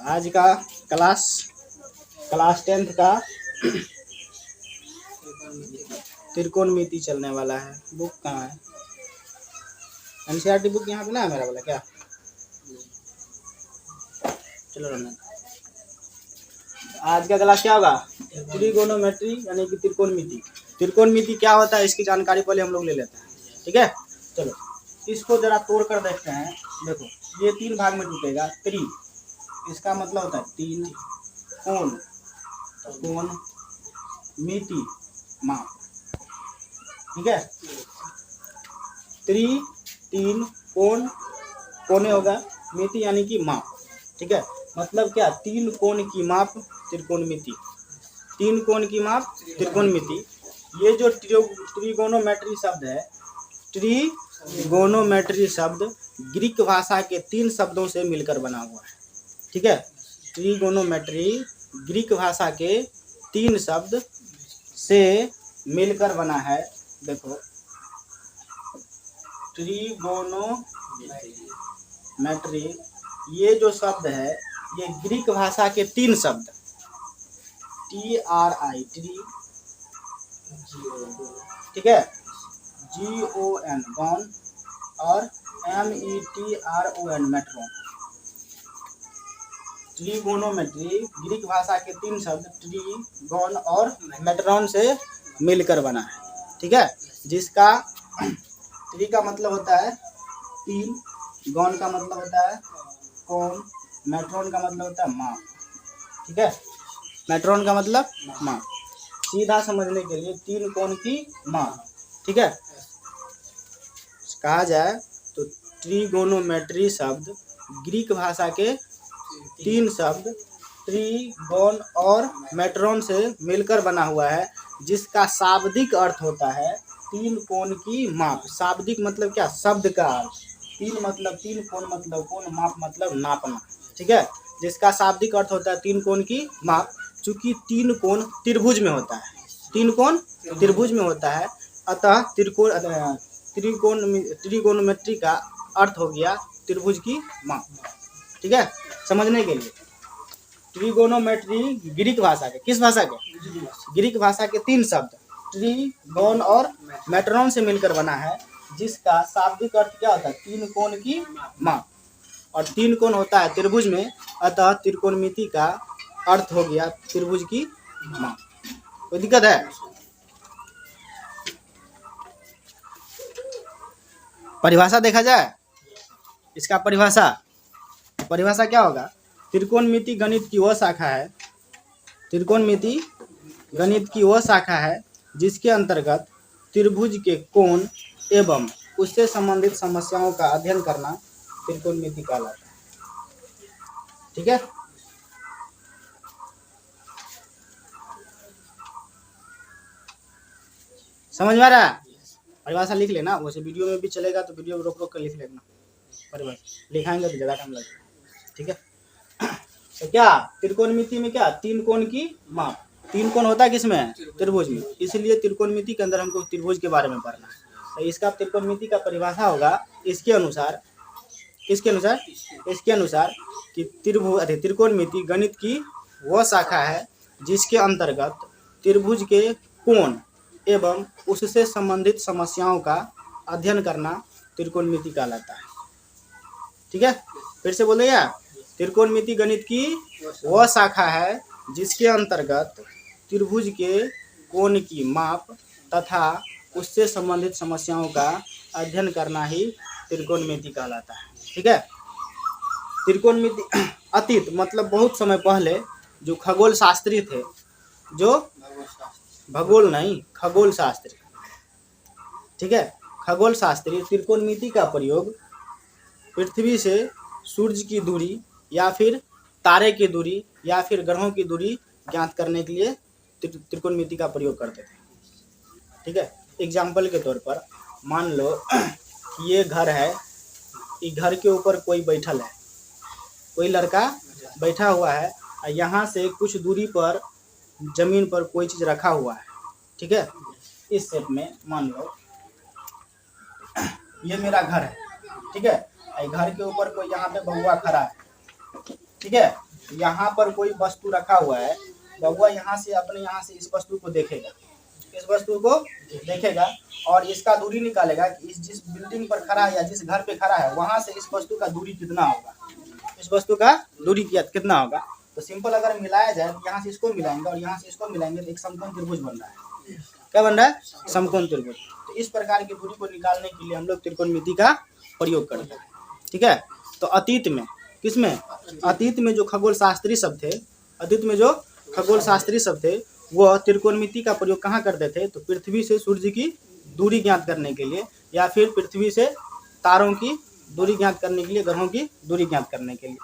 आज का class 10th का त्रिकोणमिति चलने वाला है। बुक कहाँ है? एनसीईआरटी बुक यहाँ पे ना है मेरा वाला क्या? चलो रहने। आज का क्लास क्या होगा? ट्रिगोनोमेट्री यानी कि त्रिकोणमिति। त्रिकोणमिति क्या होता है इसकी जानकारी पहले हम लोग ले लेते हैं, ठीक है। चलो इसको जरा तोड़ कर देखते हैं। देखो ये 3 भाग में टूटेगा। त्रि इसका मतलब होता है 3, कोण कोण, मिति माप, ठीक है। त्रि 3 कोण, कोने होगा, मिति यानी कि माप, ठीक है। मतलब क्या? 3 कोण की माप त्रिकोणमिति। 3 कोण की माप त्रिकोणमिति। ये जो ट्रिगोनोमेट्री शब्द है, ट्रिगोनोमेट्री शब्द ग्रीक भाषा के 3 शब्दों से मिलकर बना हुआ है, ठीक है। ट्रिगोनोमेट्री ग्रीक भाषा के 3 शब्द से मिलकर बना है। देखो ट्रिगोनोमेट्री ये जो शब्द है ये ग्रीक भाषा के 3 शब्द TRI ट्री, ठीक है, GON गॉन और METRON मेट्रोन। ट्रिगोनोमेट्री ग्रीक भाषा के 3 शब्द ट्री, गॉन और मेट्रोन से मिलकर बना है, ठीक है। जिसका ट्री का मतलब होता है 3, गॉन का मतलब होता है कोण, मेट्रोन का मतलब होता है माप, ठीक है। मेट्रोन का मतलब माप। सीधा समझने के लिए 3 कोण की माप, ठीक है। कहा जाए तो ट्रिगोनोमेट्री शब्द ग्रीक भाषा के 3 शब्द ट्री, गॉन और मेट्रोन से मिलकर बना हुआ है, जिसका शाब्दिक अर्थ होता है 3 कोण की माप। शाब्दिक मतलब क्या? शब्द का अर्थ। 3 मतलब 3, कोण मतलब कोण, माप मतलब नापना, ठीक है। जिसका शाब्दिक अर्थ होता है 3 कोण की माप। चूंकि 3 कोण त्रिभुज में होता है, 3 कोण त्रिभुज में होता है, अतः त्रिकोणमिति का अर्थ हो गया त्रिभुज की माप, ठीक है। समझने के लिए ट्रिगोनोमेट्री ग्रीक भाषा के, किस भाषा के? ग्रीक भाषा के 3 शब्द ट्री, गॉन और मेट्रोन से मिलकर बना है, जिसका शाब्दिक अर्थ क्या होता है? 3 कोण की माप। और 3 कोण होता है त्रिभुज में, अतः त्रिकोणमिति का अर्थ हो गया त्रिभुज की माप। कोई दिक्कत है? परिभाषा देखा जाए इसका। परिभाषा क्या होगा? त्रिकोणमिति गणित की वह शाखा है, त्रिकोणमिति गणित की वह शाखा है जिसके अंतर्गत त्रिभुज के कोण एवं उससे संबंधित समस्याओं का अध्ययन करना त्रिकोणमिति कहलाता है, ठीक है। समझ में आ रहा है? परिभाषा लिख लेना, वैसे वीडियो में भी चलेगा तो वीडियो रोक रोक कर लिख लेना। परिभाषा लिखाएंगे तो ज़्यादा टाइम लगेगा, ठीक है। तो क्या त्रिकोणमिति में क्या? 3 कोण की माप। 3 कोण होता है किसमें? त्रिभुज में। इसलिए त्रिकोणमिति के अंदर हमको त्रिभुज के बारे में पढ़ना है। तो इसका त्रिकोणमिति का परिभाषा होगा इसके अनुसार कि त्रिकोणमिति गणित की वह शाखा है जिसके अंतर्गत त्रिभुज के कोण एवं उससे संबंधित समस्याओं का अध्ययन करना त्रिकोणमिति कहलाता है, ठीक है। फिर से बोलेगा, त्रिकोणमिति गणित की वह शाखा है जिसके अंतर्गत त्रिभुज के कोण की माप तथा उससे संबंधित समस्याओं का अध्ययन करना ही त्रिकोणमिति कहलाता है, ठीक है। त्रिकोणमिति अतीत मतलब बहुत समय पहले जो खगोल शास्त्री थे, जो भूगोल नहीं खगोल शास्त्री, ठीक है, खगोल शास्त्री त्रिकोणमिति का प्रयोग पृथ्वी से सूर्य की दूरी या फिर तारे की दूरी या फिर ग्रहों की दूरी ज्ञात करने के लिए त्रिकोणमिति का प्रयोग करते थे, ठीक है। एग्जाम्पल के तौर पर मान लो कि ये घर है, इस घर के ऊपर कोई बैठल है, कोई लड़का बैठा हुआ है, यहाँ से कुछ दूरी पर जमीन पर कोई चीज़ रखा हुआ है, ठीक है। इस सेट में मान लो ये मेरा घर है, ठीक है। घर के ऊपर कोई यहाँ पे बहुआ खड़ा है, ठीक है। यहाँ पर कोई वस्तु रखा हुआ है, वह यहाँ से अपने यहाँ से इस वस्तु को देखेगा, इस वस्तु को देखेगा और इसका दूरी निकालेगा कि इस जिस बिल्डिंग पर खड़ा है या जिस घर पे खड़ा है वहां से इस वस्तु का दूरी कितना होगा, इस वस्तु का दूरी कितना होगा। तो सिंपल अगर मिलाया जाए तो यहाँ से इसको मिलाएंगे और यहाँ से इसको मिलाएंगे तो एक समकोण त्रिभुज बन रहा है। क्या बन रहा है? समकोण त्रिभुज। तो इस प्रकार की दूरी को निकालने के लिए हम लोग त्रिकोणमिति का प्रयोग करते हैं। ठीक है। तो अतीत में किसमें? अतीत में जो खगोल शास्त्री सब थे, अतीत में जो खगोल शास्त्री सब थे वह त्रिकोणमिति का प्रयोग कहाँ करते थे? तो पृथ्वी से सूर्य की दूरी ज्ञात करने के लिए या फिर पृथ्वी से तारों की दूरी ज्ञात करने के लिए, ग्रहों की दूरी ज्ञात करने के लिए।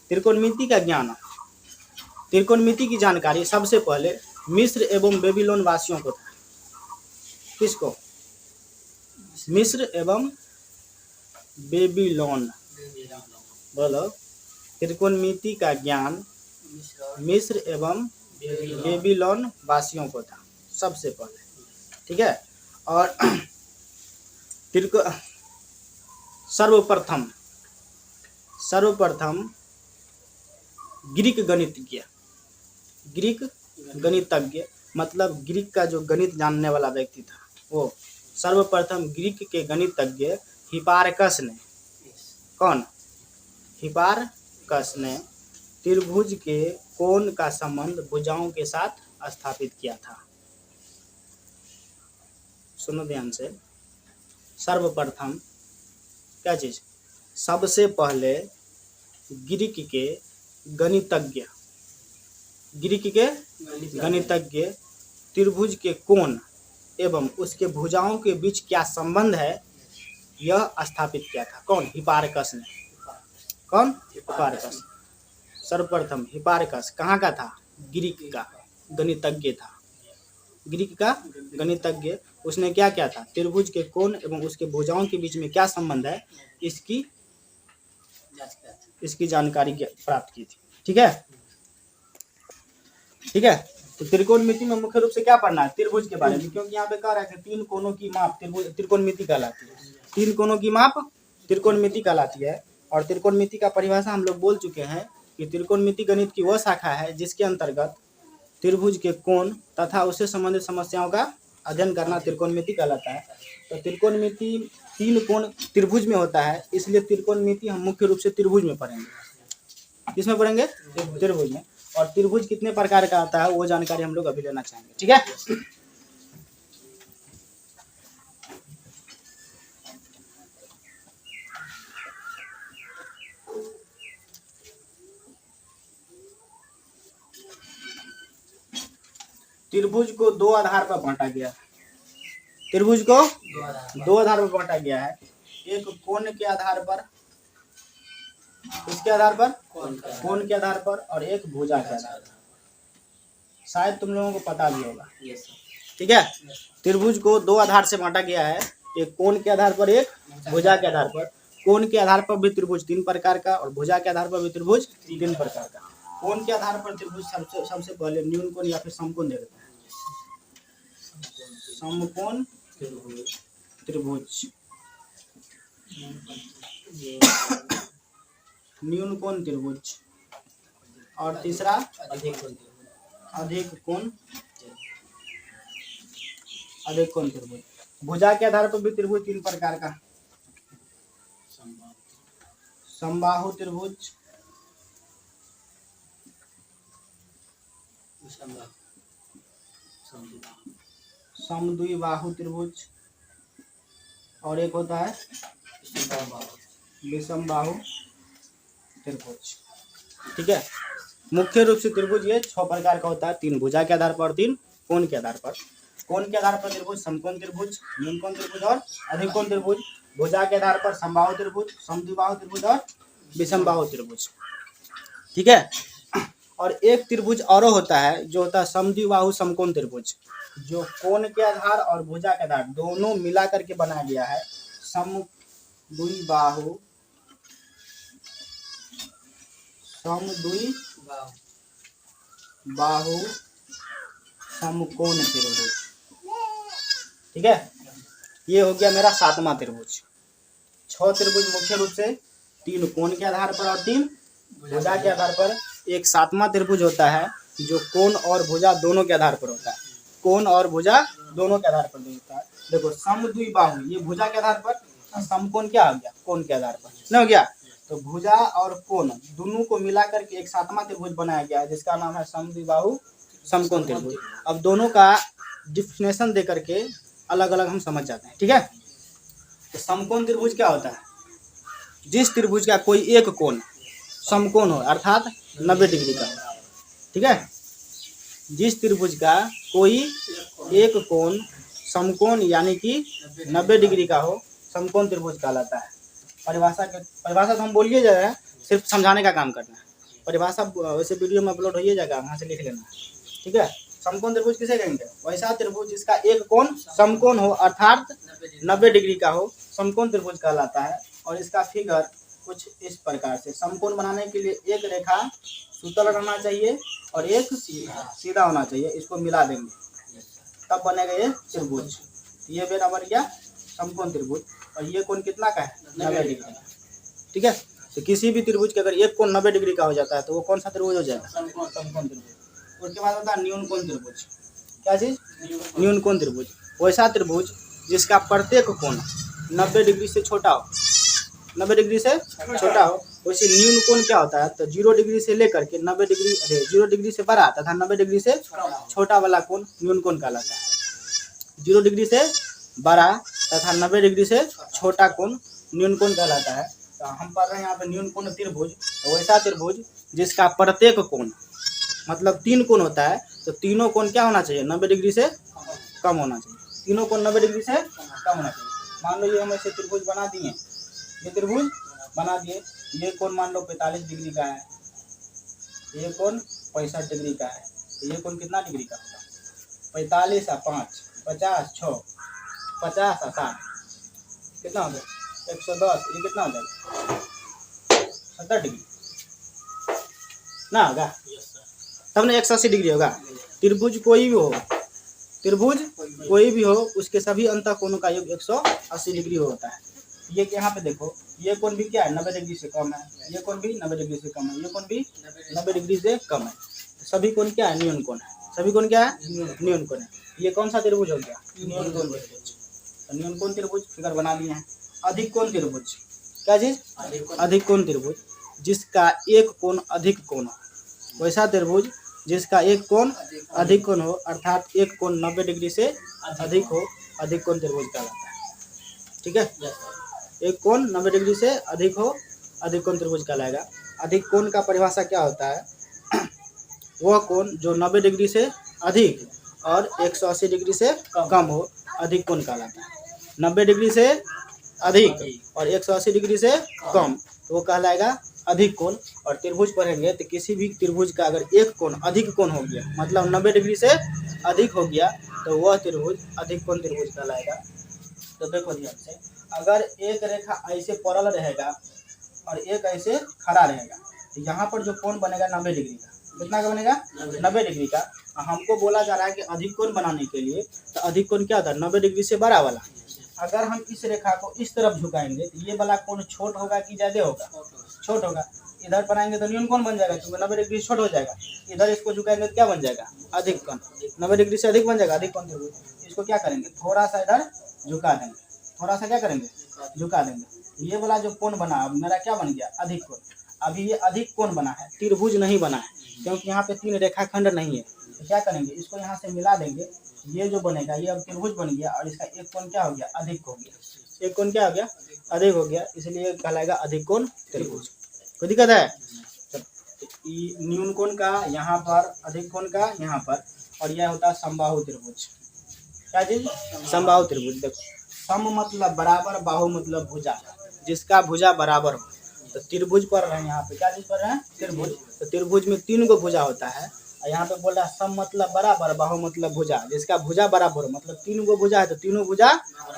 त्रिकोणमिति का ज्ञान, त्रिकोणमिति की जानकारी सबसे पहले मिस्र एवं बेबीलोन वासियों को था। किसको? मिस्र एवं बेबीलोन। बोलो। त्रिकोणमिति का ज्ञान मिस्र एवं बेबीलोन वासियों को था सबसे पहले। ठीक है। और सर्वप्रथम ग्रीक गणितज्ञ, ग्रीक गणितज्ञ मतलब ग्रीक का जो गणित जानने वाला व्यक्ति था, वो सर्वप्रथम ग्रीक के गणितज्ञ हिपार्कस ने, कौन? हिपार्कस ने त्रिभुज के कोण का संबंध भुजाओं के साथ स्थापित किया था। सुनो ध्यान से। सर्वप्रथम क्या चीज? सबसे पहले ग्रीक के गणितज्ञ, ग्रीक के गणितज्ञ त्रिभुज के कोण एवं उसके भुजाओं के बीच क्या संबंध है यह स्थापित किया था। कौन? हिपार्कस ने। कौन? हिपार्कस। सर्वप्रथम हिपार्कस कहाँ का था? ग्रीक का गणितज्ञ था। ग्रीक का गणितज्ञ, उसने क्या किया था? त्रिभुज के कोण एवं उसके भुजाओं के बीच में क्या संबंध है इसकी जानकारी प्राप्त की थी। ठीक है। ठीक है। तो त्रिकोणमिति में मुख्य रूप से क्या पढ़ना है? त्रिभुज के बारे में, क्योंकि यहाँ पे कह रहा है कि तीन कोणों की माप त्रिकोणमिति कहलाती है। तीन कोणों की माप त्रिकोणमिति कहलाती है। और त्रिकोणमिति का परिभाषा हम लोग बोल चुके हैं कि त्रिकोणमिति गणित की वह शाखा है जिसके अंतर्गत त्रिभुज के कोण तथा उससे संबंधित समस्याओं का अध्ययन करना त्रिकोणमिति कहलाता है। तो त्रिकोणमिति तीन कोण त्रिभुज में होता है, इसलिए त्रिकोणमिति हम मुख्य रूप से त्रिभुज में पढ़ेंगे। किसमें पढ़ेंगे? त्रिभुज में। और त्रिभुज कितने प्रकार का आता है वो जानकारी हम लोग अभी लेना चाहेंगे। ठीक है। त्रिभुज को दो आधार पर बांटा गया। त्रिभुज को दो आधार पर बांटा गया है। एक कोण के आधार पर, किसके आधार पर? कोण के आधार पर, और एक भुजा के आधार पर। शायद तुम लोगों को पता भी होगा। ठीक है। त्रिभुज को दो आधार से बांटा गया है, एक कोण के आधार पर, एक भुजा के आधार पर। कोण के आधार पर भी त्रिभुज तीन प्रकार का और भुजा के आधार पर भी त्रिभुज तीन प्रकार का। कोण के आधार पर त्रिभुज सबसे पहले न्यून कोण या फिर समकोण देखते हैं। समकोण त्रिभुज, न्यून कोण त्रिभुज, और तीसरा अधिक कोण त्रिभुज। भुजा के आधार पर भी त्रिभुज तीन प्रकार का। समबाहु त्रिभुज, समद्विबाहु त्रिभुज, और एक होता है विषमबाहु त्रिभुज। ठीक है। मुख्य रूप से त्रिभुज ये 6 प्रकार का होता है, 3 भुजा के आधार पर और 3 कोण के आधार पर। कोण के आधार पर त्रिभुज समकोण त्रिभुज, न्यून कोण त्रिभुज और अधिक कोण त्रिभुज। भुजा के आधार पर समबाहु त्रिभुज, समद्विबाहु त्रिभुज और विषमबाहु त्रिभुज। ठीक है। और एक त्रिभुज और होता है जो होता है समद्विबाहु समकोण त्रिभुज, जो कोण के आधार और भुजा के आधार दोनों मिला करके बनाया गया है। समद्विबाहु समकोण त्रिभुज। ठीक है। ये हो गया मेरा 7वां त्रिभुज। 6 त्रिभुज मुख्य रूप से 3 कोण के आधार पर और 3 भुजा के आधार पर, एक सातवां त्रिभुज होता है जो कोण और भुजा दोनों के आधार पर होता है। कोण और भुजा दोनों के आधार पर होता है। देखो समद्विबाहु, ये भुजा के आधार पर, समकोण क्या हो गया, कोण के आधार पर नहीं हो गया। तो भुजा और कोण दोनों को मिलाकर के एक सातवां त्रिभुज बनाया गया जिसका नाम है समद्विबाहु समकोण त्रिभुज। अब दोनों का डिफिनेशन दे करके अलग अलग हम समझ जाते हैं, ठीक है। तो समकोण त्रिभुज क्या होता है, जिस त्रिभुज का कोई एक कोण समकोण हो अर्थात 90 डिग्री का, ठीक है। जिस त्रिभुज का कोई एक कोण समकोण यानी कि 90 डिग्री का हो, समकोण त्रिभुज कहलाता है। परिभाषा तो हम बोलिए जा रहे हैं, सिर्फ समझाने का काम करना है। परिभाषा वैसे वीडियो में अपलोड हो जाएगा, वहाँ से लिख लेना, ठीक है। समकोण त्रिभुज किसे कहेंगे, वैसा त्रिभुज जिसका एक कोण समकोण हो अर्थात 90 डिग्री का हो, समकोण त्रिभुज कहलाता है। और इसका फिगर कुछ इस प्रकार से, समकोण बनाने के लिए एक रेखा सूतल रहना चाहिए और एक सीधा होना चाहिए, इसको मिला देंगे तब बनेगा ये त्रिभुज। ये बराबर गया समकोण त्रिभुज। और ये कोण कितना का है, 90 डिग्री का, ठीक है। तो किसी भी त्रिभुज के अगर एक कोण 90 डिग्री का हो जाता है तो वो कौन सा त्रिभुज हो जाएगा, समकोण त्रिभुज। उसके बाद होता है न्यूनकोण त्रिभुज। क्या चीज, न्यूनकोण त्रिभुज, वैसा त्रिभुज जिसका प्रत्येक कोण 90 डिग्री से छोटा हो, 90 डिग्री से छोटा हो। वैसे न्यूनकोण क्या होता है, तो 0 डिग्री से लेकर के 90 डिग्री, 0 डिग्री से बड़ा तथा 90 डिग्री से छोटा वाला कोण न्यूनकोण कहलाता है। 0 डिग्री से बड़ा तथा 90 डिग्री से छोटा कोण न्यूनकोण कहलाता है। तो हम पढ़ रहे हैं यहाँ पे न्यूनकोण त्रिभुज, तो वैसा त्रिभुज जिसका प्रत्येक कोण मतलब 3 कोण होता है, तो तीनों कोण क्या होना चाहिए, 90 डिग्री से कम होना चाहिए। तीनों कोण 90 डिग्री से कम होना चाहिए। मान लो ये हम ऐसे त्रिभुज बना दिए, ये त्रिभुज बना दिए, ये कोण मान लो 45 डिग्री का है, ये कोण 65 डिग्री का है, ये कोण कितना डिग्री का होगा, 45 और 5 50 6 50 और 60 कितना हो गया 110, ये कितना हो जाएगा 70 डिग्री ना होगा, तब ना 180 डिग्री होगा। त्रिभुज कोई भी हो, त्रिभुज कोई भी हो, उसके सभी अंतःकोणों का योग 180 डिग्री होता है। ये यहाँ पे देखो, ये कोण भी क्या है 90 डिग्री से कम है, ये कोण भी 90 डिग्री से कम है, ये कोण भी 90 डिग्री से कम है। सभी कोण क्या है, न्यूनकोण है। सभी कोण क्या है, न्यूनकोण है। ये कौन सा त्रिभुज हो गया, न्यूनकोण त्रिभुज। न्यूनकोण त्रिभुज फिगर बना लिए हैं। अधिक कोण त्रिभुज, क्या चीज, अधिक कोण त्रिभुज जिसका एक कोण अधिक कोण हो, वैसा त्रिभुज जिसका एक कोण अधिक कोण हो अर्थात एक कोण 90 डिग्री से अधिक हो, अधिक कोण त्रिभुज कहलाता है, ठीक है। एक कोण 90 डिग्री से अधिक हो, अधिक कोण त्रिभुज कहलाएगा। अधिक कोण का परिभाषा क्या होता है, वह कोण जो 90 डिग्री से अधिक और 180 डिग्री से कम हो, अधिक कोण कहलाता है। 90 डिग्री से अधिक और 180 डिग्री से कम तो वो कहलाएगा अधिक कोण। और त्रिभुज पढ़ेंगे तो किसी भी त्रिभुज का अगर एक कोण अधिक कोण हो गया मतलब 90 डिग्री से अधिक हो गया तो वह त्रिभुज अधिक कोण त्रिभुज कहलाएगा। तो देखो ध्यान से, अगर एक रेखा ऐसे पड़ल रहेगा और एक ऐसे खड़ा रहेगा तो यहाँ पर जो कोण बनेगा 90 डिग्री का, कितना का बनेगा 90 डिग्री का। हमको बोला जा रहा है कि अधिक कोण बनाने के लिए तो अधिक कोण क्या होता है 90 डिग्री से बड़ा वाला। अगर हम इस रेखा को इस तरफ झुकाएंगे तो ये वाला कोण छोट होगा कि ज्यादा होगा, छोट होगा। इधर बनाएंगे तो न्यूनकोण बन जाएगा क्योंकि 90 डिग्री छोट हो जाएगा। इधर इसको झुकाएंगे तो क्या बन जाएगा, अधिक कोण, 90 डिग्री से अधिक बन जाएगा, अधिक कोण त्रिभुज। इसको क्या करेंगे, थोड़ा सा इधर झुका देंगे, थोड़ा सा क्या करेंगे, झुका देंगे। ये वाला जो कोण बना अब मेरा क्या बन गया, अधिक कोण। अभी ये अधिक कोण बना है, त्रिभुज नहीं बना है क्योंकि यहाँ पे 3 रेखाखंड नहीं है। तो क्या करेंगे, इसको यहाँ से मिला देंगे, ये जो बनेगा ये अब त्रिभुज बन गया और इसका एक कोण क्या हो गया, अधिक हो गया। एक कोण क्या हो गया, अधिक हो गया, इसलिए कहलाएगा अधिक कोण त्रिभुज। कोई दिक्कत है, न्यूनकोण का यहाँ पर, अधिक कोण का यहाँ पर, और यह होता है समबाहु त्रिभुज। क्या चीज, समबाहु त्रिभुज। देखो सम मतलब बराबर, बाहु मतलब भुजा, जिसका भुजा बराबर हो। तो त्रिभुज पढ़ रहे हैं यहाँ पे, क्या चीज पढ़ रहे हैं, त्रिभुज। तो त्रिभुज में 3 गो भुजा होता है और यहाँ पे बोल रहा है सम मतलब बराबर, बाहु मतलब भुजा, जिसका भुजा बराबर हो मतलब 3 गो भुजा है तो तीनों भुजा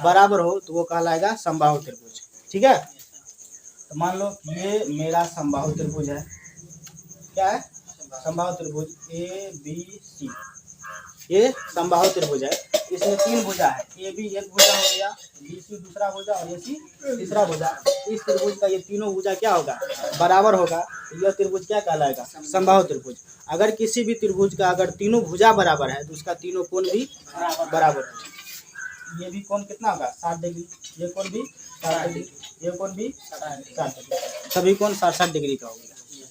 बराबर हो तो वो कहलाएगा समबाहु त्रिभुज, ठीक है। तो मान लो ये मेरा समबाहु त्रिभुज है, क्या है, समबाहु त्रिभुज ABC, ये समबाहु त्रिभुज है। इसमें 3 भुजा है, ए बी एक भुजा हो गया, बी सी दूसरा भुजा और ए सी तीसरा भुजा। इस त्रिभुज का ये तीनों भुजा क्या होगा, बराबर होगा। यह त्रिभुज क्या कहलाएगा, समबाहु त्रिभुज। अगर किसी भी त्रिभुज का अगर तीनों भुजा बराबर है तो उसका तीनों कोण भी बराबर है। ये भी कोण कितना होगा, 60 डिग्री, ये कोण भी 60 डिग्री, ये कोण भी 60 डिग्री, सभी कोण 60 डिग्री का होगा।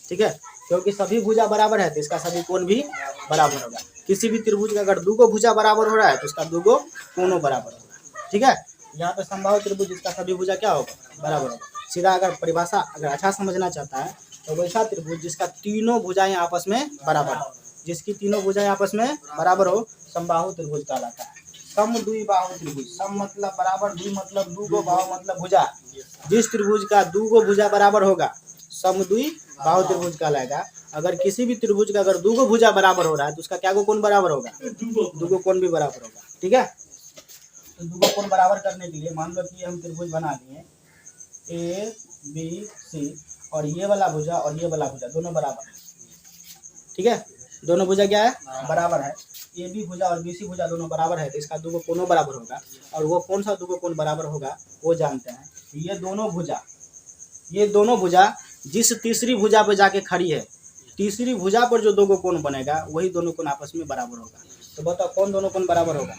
ठीक है, क्योंकि सभी भुजा बराबर है तो इसका सभी कोण भी बराबर होगा। किसी भी त्रिभुज का अगर दूगो भुजा बराबर हो रहा है तो उसका दूगो कोणों बराबर होगा। ठीक है, यहाँ पे समबाहु त्रिभुज इसका सभी भुजा क्या होगा, बराबर होगा। सीधा अगर परिभाषा अगर अच्छा समझना चाहता है तो वैसा त्रिभुज जिसका तीनों भुजाएं आपस में बराबर हो, जिसकी तीनों भुजाएं आपस में बराबर हो, समबाहु त्रिभुज कहलाता है। समद्विबाहु त्रिभुज, सम मतलब बराबर, द्वि मतलब दूगो, बाहु मतलब भुजा। जिस त्रिभुज का दूगो भुजा बराबर होगा समद्विबाहु त्रिभुज कहलाएगा। अगर किसी भी त्रिभुज का अगर दूगो भुजा बराबर हो रहा है तो उसका क्या कोण बराबर होगा, दूगो कोण भी बराबर होगा। ठीक है, तो दूगो कोण बराबर करने के लिए मान लो कि हम त्रिभुज बना लिए ए बी सी और ये वाला भुजा और ये वाला भुजा दोनों बराबर है। ठीक है, दोनों भुजा क्या है, बराबर है। ए बी भुजा और बी सी भुजा दोनों बराबर है तो इसका दूगो कोणों बराबर होगा। और वो कौन सा दूगो कोण बराबर होगा वो जानते हैं। ये दोनों भुजा जिस तीसरी भुजा पर जाके खड़ी है, तीसरी भुजा पर जो दोगो कोण बनेगा वही दोनों कोण आपस में बराबर होगा। तो बताओ कौन दोनों कोण बराबर होगा,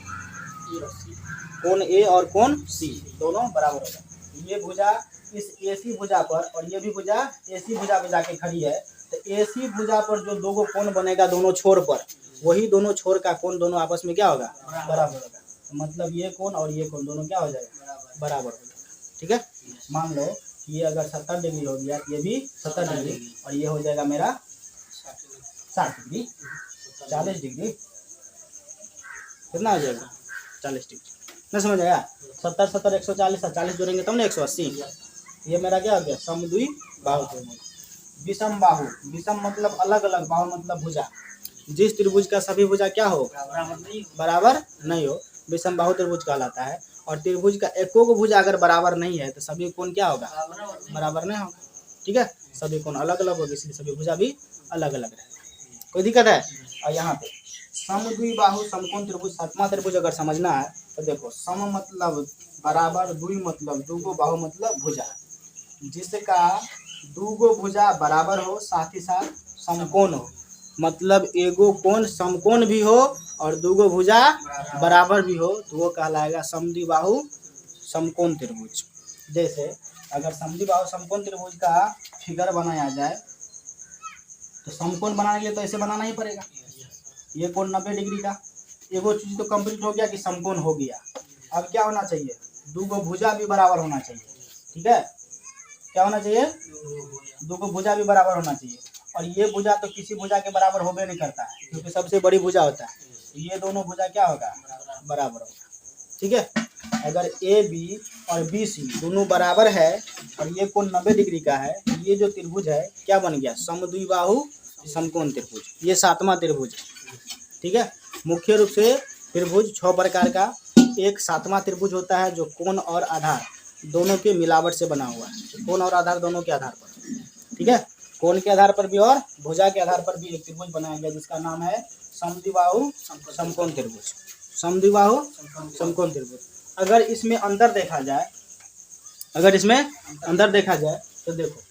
कोण ए और कोण सी दोनों बराबर होगा। ये भुजा इस ए सी भुजा पर और ये भी भुजा ए सी भुजा पर जाके खड़ी है तो ए सी भुजा पर जो दोगो कोण बनेगा दोनों छोर पर, वही दोनों छोर का कोण दोनों आपस में क्या होगा, बराबर होगा। तो मतलब ये कोण और ये कोण दोनों क्या हो जाएगा, बराबर हो जाएगा। ठीक है, मान लो ये अगर 70 डिग्री हो गया, ये भी 70 डिग्री और ये हो जाएगा मेरा 60 डिग्री, 40 डिग्री, कितना हो जाएगा 40 डिग्री। नहीं समझ आया, 70 70 140 और 40 जोड़ेंगे तब ना 180। ये मेरा क्या हो गया, समद्विबाहु त्रिभुज। विषम बाहु, विषम मतलब अलग अलग, बाहु मतलब भुजा। जिस त्रिभुज का सभी भुजा क्या हो, बराबर नहीं हो, विषम बाहु त्रिभुज कहलाता है। और त्रिभुज का एको को भुजा अगर बराबर नहीं है तो सभी कोण क्या होगा, बराबर नहीं होगा। ठीक है, सभी कोण अलग अलग होगी इसलिए सभी भुजा भी अलग अलग रहेगा। कोई दिक्कत है। और यहाँ पे समद्विबाहु समकोण त्रिभुज, सातवां त्रिभुज अगर समझना है तो देखो, सम मतलब बराबर, द्वि मतलब दूगो, बाहु मतलब भुजा। जिसका दूगो भुजा बराबर हो साथ ही साथ समकोण हो, मतलब एगो कोण समकोण भी हो और दूगो भुजा बराबर भी हो तो वो कहलाएगा समद्विबाहु समकोण त्रिभुज। जैसे अगर समद्विबाहु समकोण त्रिभुज का फिगर बनाया जाए तो समकोण बनाने के लिए तो ऐसे बनाना ही पड़ेगा। ये कोण 90 डिग्री का, एगो चीज तो कंप्लीट हो गया कि समकोण हो गया। अब क्या होना चाहिए, दूगो भुजा भी बराबर होना चाहिए। ठीक है, क्या होना चाहिए, दूगो भुजा भी बराबर होना चाहिए। और ये भुजा तो किसी भुजा के बराबर होबे नहीं करता है क्योंकि सबसे बड़ी भुजा होता है। ये दोनों भुजा क्या होगा, बराबर होगा। ठीक है, अगर ए बी और बी सी दोनों बराबर है और ये कोण 90 डिग्री का है, ये जो त्रिभुज है क्या बन गया, समद्विबाहु समकोण त्रिभुज। ये सातवां त्रिभुज है। ठीक है, मुख्य रूप से त्रिभुज 6 प्रकार का। एक सातवां त्रिभुज होता है जो कोण और आधार दोनों के मिलावट से बना हुआ है, कोण और आधार दोनों के आधार पर। ठीक है, कोण के आधार पर भी और भुजा के आधार पर भी एक त्रिभुज बनाया गया जिसका नाम है समद्विबाहु समकोण त्रिभुज। समद्विबाहु समकोण त्रिभुज। अगर इसमें अंदर देखा जाए, तो देखो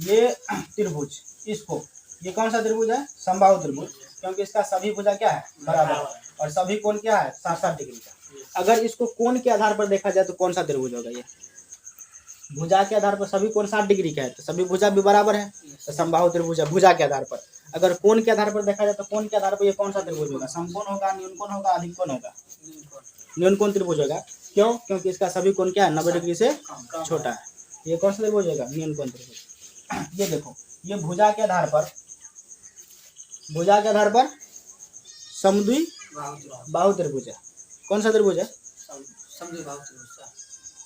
ये त्रिभुज, इसको ये कौन सा त्रिभुज है, समबाहु त्रिभुज, क्योंकि इसका सभी भुजा क्या है, बराबर और सभी कोण क्या है 60 डिग्री का। अगर इसको कोण के आधार पर देखा जाए तो कौन सा त्रिभुज होगा, ये भुजा के आधार पर सभी कोण 60 डिग्री का है तो सभी भुजा भी बराबर है तो समबाहु त्रिभुज है भुजा के आधार पर। अगर कोण के आधार पर देखा जाए तो कोण के आधार पर ये कौन सा त्रिभुज होगा, समकोण होगा, न्यून कोण होगा, अधिक कोण होगा, न्यून कोण त्रिभुज होगा। क्यों, क्योंकि इसका सभी कोण क्या है 90 डिग्री से छोटा है। ये कौन सा त्रिभुज होगा, न्यून कोण त्रिभुज। ये देखो, ये भुजा के आधार पर समद्विबाहु त्रिभुज है। कौन सा त्रिभुज है,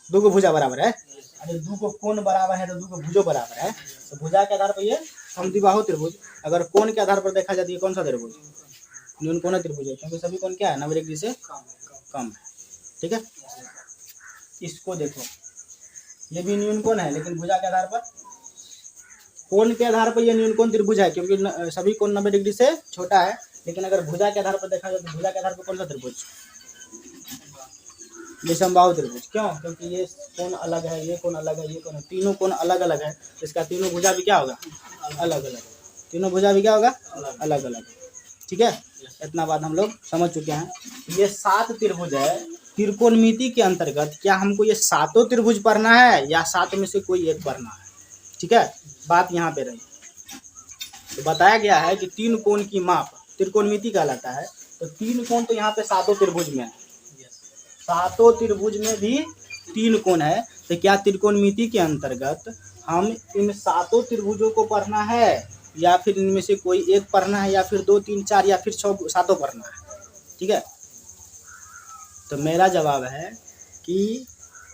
दूगो भुजा बराबर है। अरे दूगो कोण बराबर है तो दूगो भुजो बराबर है तो भुजा के आधार पर ये समद्विबाहु त्रिभुज। अगर कोण के आधार पर देखा जाए तो ये कौन सा त्रिभुज, न्यून कोण त्रिभुज है, क्योंकि सभी कोण क्या है 90 डिग्री से कम है। ठीक है, इसको देखो, ये भी न्यून कोण है लेकिन भुजा के आधार पर, कोण के आधार पर ये न्यून कोण त्रिभुज है क्योंकि सभी कोण 90 डिग्री से छोटा है। लेकिन अगर भुजा के आधार पर देखा जाए तो भुजा के आधार पर कौन सा त्रिभुज, विषमबाहु त्रिभुज। क्यों? क्योंकि ये कोण अलग है, ये कोण अलग है, ये कोण, तीनों कोण अलग अलग है, इसका तीनों भुजा भी क्या होगा? अलग अलग। तीनों भुजा भी क्या होगा? अलग अलग। ठीक है, इतना बात हम लोग समझ चुके हैं। ये 7 त्रिभुज है, त्रिकोणमिति के अंतर्गत क्या हमको ये सातों त्रिभुज पढ़ना है या 7 में से कोई एक पढ़ना है? ठीक है, बात यहाँ पे रही। तो बताया गया है कि 3 कोण की माप त्रिकोणमिति कहलाता है। तो 3 कोण तो यहाँ पे सातों त्रिभुज में है, सातों त्रिभुज में भी 3 कोण है। तो क्या त्रिकोणमिति के अंतर्गत हम इन सातों त्रिभुजों को पढ़ना है या फिर इनमें से कोई एक पढ़ना है या फिर 2, 3, 4 या फिर 6 सातों पढ़ना है? ठीक है, तो मेरा जवाब है कि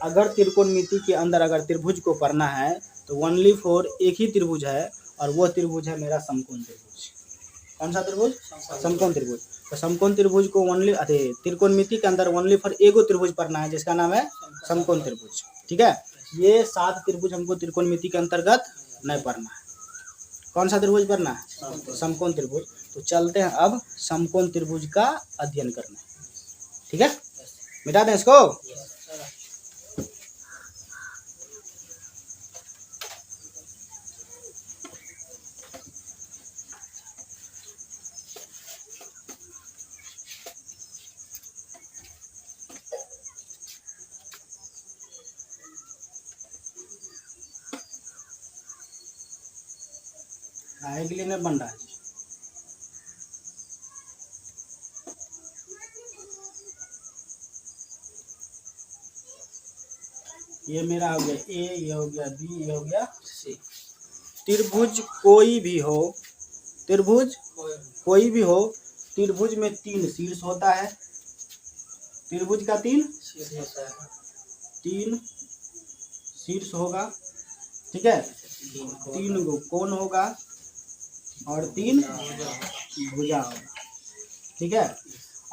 अगर त्रिकोणमिति के अंदर अगर त्रिभुज को पढ़ना है तो ओनली फॉर एक ही त्रिभुज है, और वो त्रिभुज है मेरा समकोण त्रिभुज। कौन सा त्रिभुज? समकोण त्रिभुज। तो समकोण त्रिभुज को ओनली त्रिकोणमिति के अंदर ओनली फॉर एगो त्रिभुज पढ़ना है जिसका नाम है समकोण त्रिभुज। ठीक है, ये 7 त्रिभुज हमको त्रिकोणमिति के अंतर्गत नहीं पढ़ना है। कौन सा त्रिभुज पढ़ना है? समकोण त्रिभुज। तो चलते हैं अब समकोण त्रिभुज का अध्ययन करने। ठीक है, मिटा दें इसको। काहे के लिए नहीं बन रहा है? ये मेरा हो गया ए, ये हो गया बी, ये हो गया सी। त्रिभुज कोई भी हो, त्रिभुज कोई भी हो, त्रिभुज में 3 शीर्ष होता है। त्रिभुज का 3 शीर्ष होगा। ठीक है, 3 कोण होगा और 3 भुजा होगा। ठीक है,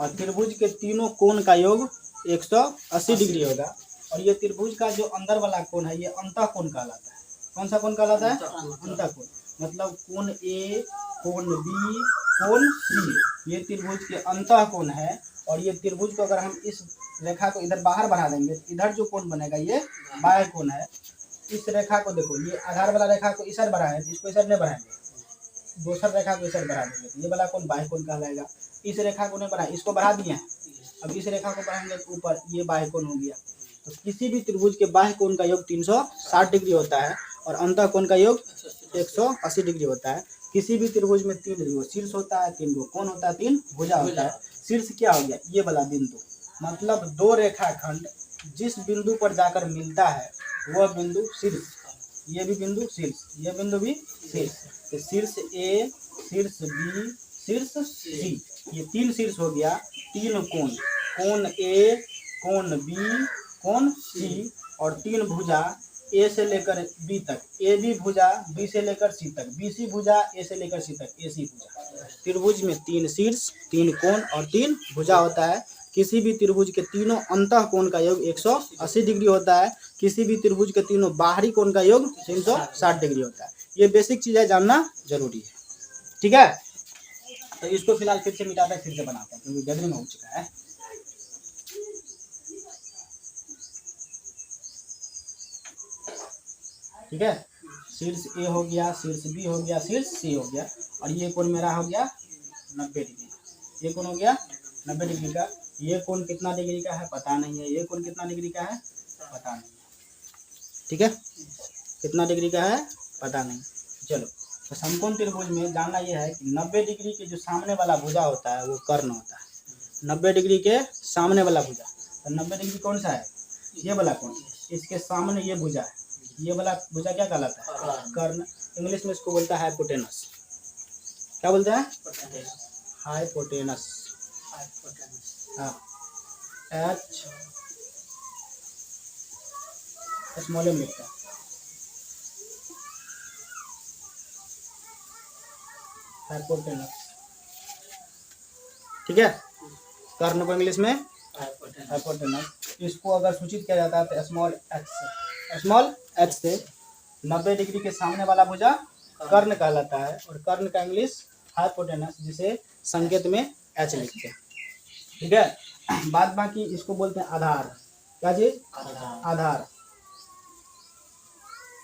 और त्रिभुज के तीनों कोण का योग 180 डिग्री होगा। और ये त्रिभुज का जो अंदर वाला कोण है ये अंतः कोण कहलाता है। कौन सा कोण कहलाता है? अंतः कोण। मतलब कोण ए, कोण बी, कोण सी, ये त्रिभुज के अंतः कोण है। और ये त्रिभुज को अगर हम इस रेखा को इधर बाहर बढ़ा देंगे तो इधर जो कोण बनेगा ये बाह्य कोण है। इस रेखा को देखो, ये आधार वाला रेखा को इधर बढ़ाए तो इसको इधर नहीं बढ़ाएंगे, दूसरा रेखा को इधर बढ़ा देंगे तो ये वाला कोण बाह्य कोण कहलाएगा। इस रेखा को नहीं बढ़ाए, इसको बढ़ा दिए हैं, अब इस रेखा को बढ़ाएंगे तो ऊपर ये बाह्य कोण हो गया। तो किसी भी त्रिभुज के बाह्य कोण का योग 360 डिग्री होता है और अंतः कोण का योग 180 डिग्री होता है। किसी भी त्रिभुज में 3 शीर्ष होता है, 3 कोण होता है, 3 भुजा होता है। शीर्ष क्या हो गया? ये वाला बिंदु, मतलब 2 रेखाखंड जिस बिंदु पर जाकर मिलता है वह बिंदु शीर्ष। ये भी बिंदु शीर्ष, ये बिंदु भी शीर्ष। तो शीर्ष ए, शीर्ष बी, शीर्ष सी, ये 3 शीर्ष हो गया। 3 कोण, कोण ए, कोण बी, कोण सी, और 3 भुजा ए से लेकर बी तक, ए बी भुजा बी से लेकर सी तक, बी सी भुजा ए से लेकर सी तक, ए सी भुजा। त्रिभुज में 3 शीर्ष, 3 कोण और 3 भुजा होता है। किसी भी त्रिभुज के तीनों अंतः कोण का योग 180 डिग्री होता है। किसी भी त्रिभुज के तीनों बाहरी कोण का योग 360 डिग्री होता है। ये बेसिक चीज़ है, जानना जरूरी है। ठीक है, तो इसको फिलहाल फिर से मिटाते हैं, फिर से बनाते हैं क्योंकि गैदरिंग हो चुका है। ठीक है, शीर्ष ए हो गया, शीर्ष बी हो गया, शीर्ष सी हो गया, और ये कोण मेरा हो गया 90 डिग्री। ये कोण हो गया 90 डिग्री का। ये कोण कितना डिग्री का है पता नहीं है, ये कोण कितना डिग्री का है पता नहीं है। ठीक है, कितना डिग्री का है पता नहीं। चलो, तो समकोण त्रिभुज में जानना यह है कि 90 डिग्री के जो सामने वाला भुजा होता है वो कर्ण होता है। 90 डिग्री के सामने वाला भुजा, तो 90 डिग्री कौन सा है? ये वाला कोण। इसके सामने ये भुजा है, ये वाला भुजा क्या कहलाता है? कर्ण। इंग्लिश में इसको बोलता है हाइपोटेनस। क्या बोलते हैं? हाइपोटेनस। हाँ, एच स्मॉल एम लिखता है। हाइपोटेनस। ठीक है, कर्ण को इंग्लिश में हाइपोटेनस। इसको अगर सूचित किया जाता है तो स्मॉल एच से 90 डिग्री के सामने वाला भुजा कर्ण कहलाता है, और कर्ण का इंग्लिश हाइपोटेनस, जिसे संकेत में एच लिखते हैं। ठीक है, बाद बाकी इसको बोलते हैं आधार। क्या चीज? आधार,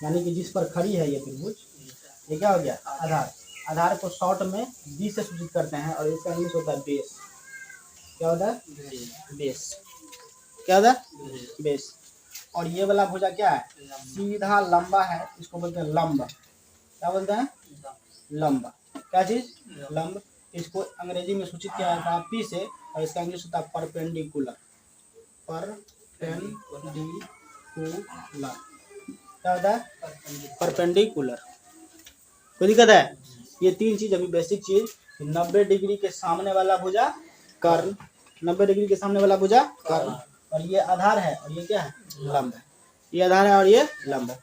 यानी कि जिस पर खड़ी है ये त्रिभुज, ये क्या हो गया? आधार। आधार को शॉर्ट में बी से सूचित करते हैं और इसका इंग्लिश होता है बेस। क्या होता है? बेस। क्या होता है? बेस। और ये वाला भुजा क्या है? सीधा लंबा है, इसको बोलते हैं लंब। क्या बोलते हैं? लंब। क्या चीज? लंब। इसको अंग्रेजी में सूचित किया जाता है पी से और इसका इंग्लिश होता है परपेंडिकुलर। परपेंडिकुलर। क्या होता है? परपेंडिकुलर। कोई दिक्कत है? ये तीन चीज अभी बेसिक चीज। 90 डिग्री के सामने वाला भुजा कर्ण, 90 डिग्री के सामने वाला भुजा कर्ण, और ये आधार है और ये क्या है? लंब है। ये आधार है और ये लंब है।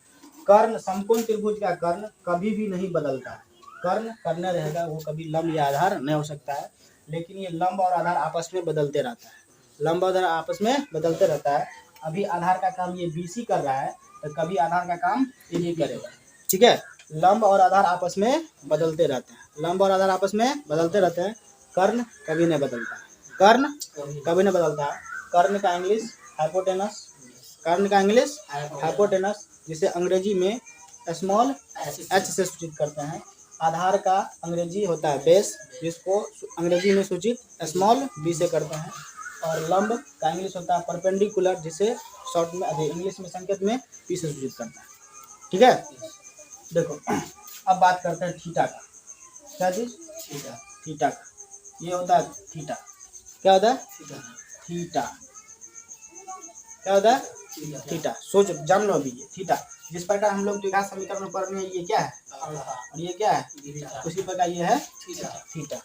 कर्ण, समकोण त्रिभुज का कर्ण कभी भी नहीं बदलता है। कर्ण कर्ण रहेगा, वो कभी लंब या आधार नहीं हो सकता है। लेकिन ये लंब और आधार आपस में बदलते रहता है। लंब और आधार आपस में बदलते रहता है। अभी आधार का काम ये बीसी कर रहा है, तो कभी आधार का काम ये नहीं करेगा। ठीक है? लंब और आधार आपस में बदलते रहते हैं। लंब और आधार आपस में बदलते रहते हैं। कर्ण कभी नहीं बदलता है। कर्ण कभी नहीं बदलता है। कर्ण का इंग्लिश हाइपोटेनस। कर्ण का इंग्लिश हाइपोटेनस, जिसे अंग्रेजी में स्मॉल एच से सूचित करते हैं। आधार का अंग्रेजी होता है बेस, जिसको अंग्रेजी में सूचित स्मॉल बी से करते हैं। और लंब का इंग्लिश होता है परपेंडिकुलर, जिसे शॉर्ट में इंग्लिश में संकेत में पी से सूचित करता है। ठीक है? देखो अब बात करते हैं थीटा का। क्या चीज? थीटा। थीटा का ये होता है थीटा। क्या होता है? थीटा। क्या होता है? थीटा। सोचो, जान लो अभी ये थीटा। जिस प्रकार हम लोग द्विघात समीकरण में पढ़ रहे हैं, ये क्या है? और ये क्या है? उसी प्रकार ये है थीटा।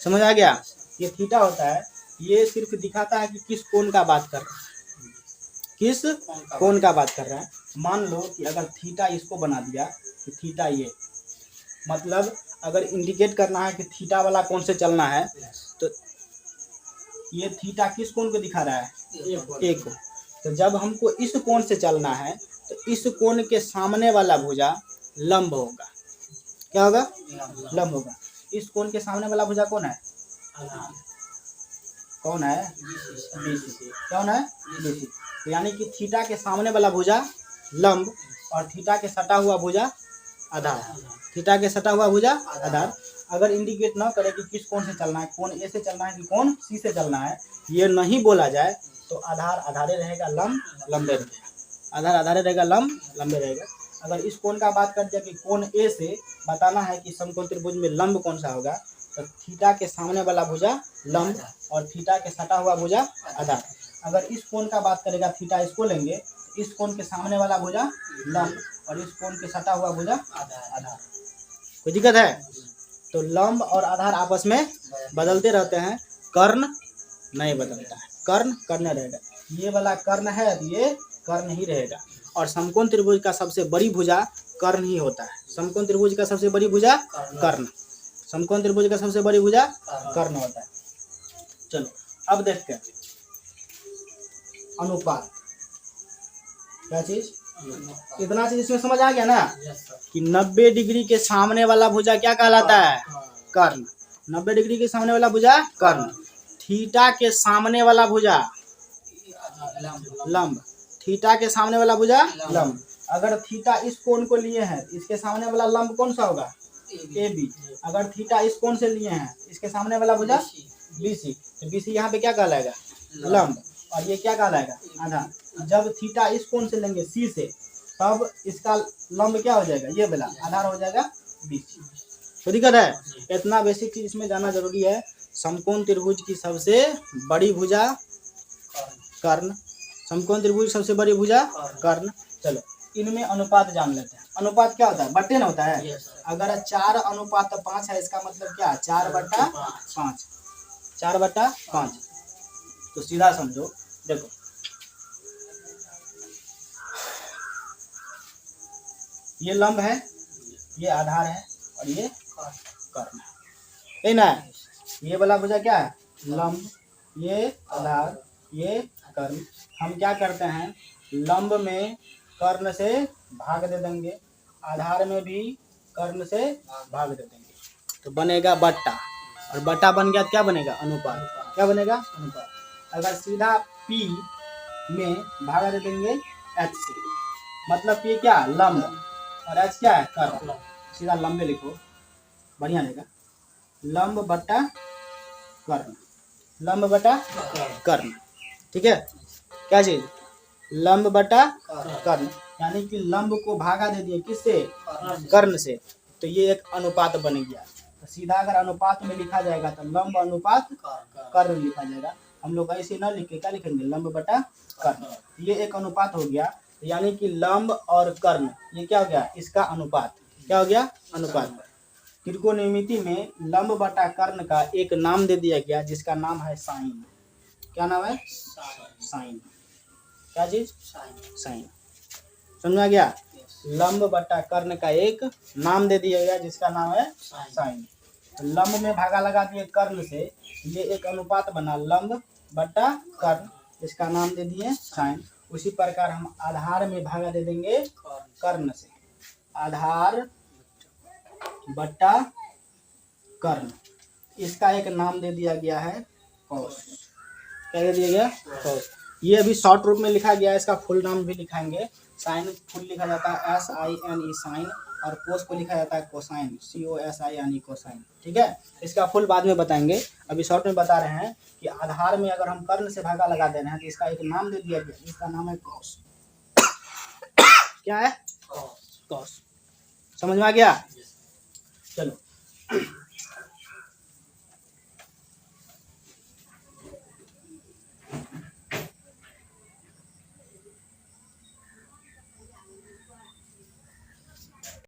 समझ आ गया? ये थीटा होता है, ये सिर्फ दिखाता है कि किस कोण का बात कर रहा है, किस कोण का बात कर रहा है। मान लो कि अगर थीटा इसको बना दिया कि थीटा ये, मतलब अगर इंडिकेट करना है कि थीटा वाला कोण से चलना है, तो ये थीटा किस कोण को दिखा रहा है? एक को। तो जब हमको इस कोण से चलना है, तो इस कोण के सामने वाला भुजा लंब होगा। क्या होगा? लंब होगा। इस कोण के सामने वाला भुजा कौन है? कौन है? बीसी। कौन है? बीसी। यानी कि थीटा के सामने वाला भुजा लंब और थीटा के सटा हुआ भुजा आधार। थीटा के सटा हुआ भुजा आधार। अगर इंडिकेट न करे कि किस कोण से चलना है, कोण ए से चलना है कि कोण सी से चलना है, ये नहीं बोला जाए, तो आधार आधारे रहेगा, लंब लंबे रहेगा। आधार आधारे रहेगा, लंब लंबे रहेगा। अगर इस कोण का बात कर दिया कि कोण ए से बताना है कि समकोण त्रिभुज में लंब कौन सा होगा, तो थीटा के सामने वाला भुजा लंब और थीटा के सटा हुआ भुजा आधार। अगर इस कोण का बात करेगा, थीटा इसको लेंगे, इस कोण के सामने वाला भुजा लंब और इस कोण के सटा हुआ भुजा आधार। कोई दिक्कत है? तो लंब और आधार आपस में बदलते रहते हैं, कर्ण नहीं बदलता है। कर्ण कर्ण रहेगा। ये वाला कर्ण है, ये कर्ण ही रहेगा। और समकोण त्रिभुज का सबसे बड़ी भुजा कर्ण ही होता है। समकोण त्रिभुज का सबसे बड़ी भुजा कर्ण। समकोण त्रिभुज का सबसे बड़ी भुजा कर्ण होता है। चलो अब देखते हैं अनुपात। क्या चीज? इतना चीज इसमें समझ आ गया ना कि 90 डिग्री के सामने वाला भुजा क्या कहलाता है? कर्ण। 90 डिग्री के सामने वाला भुजा कर्ण। थीटा के सामने वाला भुजा लंब। थीटा के सामने वाला भुजा लंब। अगर थीटा इस कोण को लिए हैं, इसके सामने वाला लंब कौन सा होगा? A B. अगर थीटा इस कोण से लिए हैं, इसके सामने वाला भुजा बीसी, तो बीसी यहाँ पे क्या कहलाएगा? लंब। और ये क्या कहलाएगा? आधार। जब थीटा इस कोण से लेंगे सी से, तब इसका लंब क्या हो जाएगा? ये वाला आधार हो जाएगा बीसी। तो दिक्कत है? इतना बेसिक चीज इसमें जाना जरूरी है। समकोण त्रिभुज की सबसे बड़ी भुजा कर्ण। समकोण त्रिभुज सबसे बड़ी भुजा कर्ण। चलो इनमें अनुपात जान लेते हैं। अनुपात क्या होता है? बट्टे ना होता है। अगर 4:5 है, इसका मतलब क्या? 4/5। 4/5। तो सीधा समझो, देखो ये लंब है, ये आधार है और ये कर्ण है ना। ये वाला भुजा क्या है? लंब, ये आधार, ये कर्ण। हम क्या करते हैं? लंब में कर्ण से भाग दे देंगे, आधार में भी कर्ण से भाग दे देंगे, तो बनेगा बट्टा। और बट्टा बन गया तो क्या बनेगा? अनुपात। क्या बनेगा? अनुपात। अगर सीधा P में भागा दे देंगे एच से, मतलब कि क्या लंब, और एच क्या है कर्ण, सीधा लंबे लिखो बढ़िया रहेगा, लंब बटा कर्ण, लंब बटा कर्ण, ठीक है, क्या चीज लंब बटा कर्ण, यानी कि लंब को भागा दे दिए किससे कर्ण से, तो ये एक अनुपात बन गया। तो सीधा अगर अनुपात में लिखा जाएगा तो लंब अनुपात कर्ण लिखा जाएगा, हम लोग ऐसे ना लिख के क्या लिखेंगे लंब बटा कर्ण, ये एक अनुपात हो गया, यानी कि लंब और कर्ण ये क्या हो गया इसका अनुपात, क्या हो गया अनुपात। त्रिकोणमिति में लंब बटा कर्ण का एक नाम दे दिया गया जिसका नाम है साइन, क्या नाम है साइन, क्या चीज साइन, समझ में आ गया, लंब बटा कर्ण का एक नाम दे दिया गया जिसका नाम है साइन, लंब में भागा लगा दिए कर्ण से, ये एक अनुपात बना लंब बटा कर्ण, इसका नाम दे दिए साइन। उसी प्रकार हम आधार में भागा दे देंगे कर्ण से, आधार बटा कर्ण, इसका एक नाम दे दिया गया है कॉस, क्या दे दिया गया कॉस, ये अभी शॉर्ट रूप में लिखा गया है, इसका फुल नाम भी लिखाएंगे, साइन फुल लिखा जाता है SINE साइन, और कोस को लिखा जाता है कोसाइन COSI यानी कोसाइन, ठीक है, इसका फुल बाद में बताएंगे, अभी शॉर्ट में बता रहे हैं कि आधार में अगर हम कर्ण से भागा लगा दे रहे हैं तो इसका एक नाम दे दिया गया जिसका नाम है कॉस, क्या है कॉस, समझ में आ गया, चलो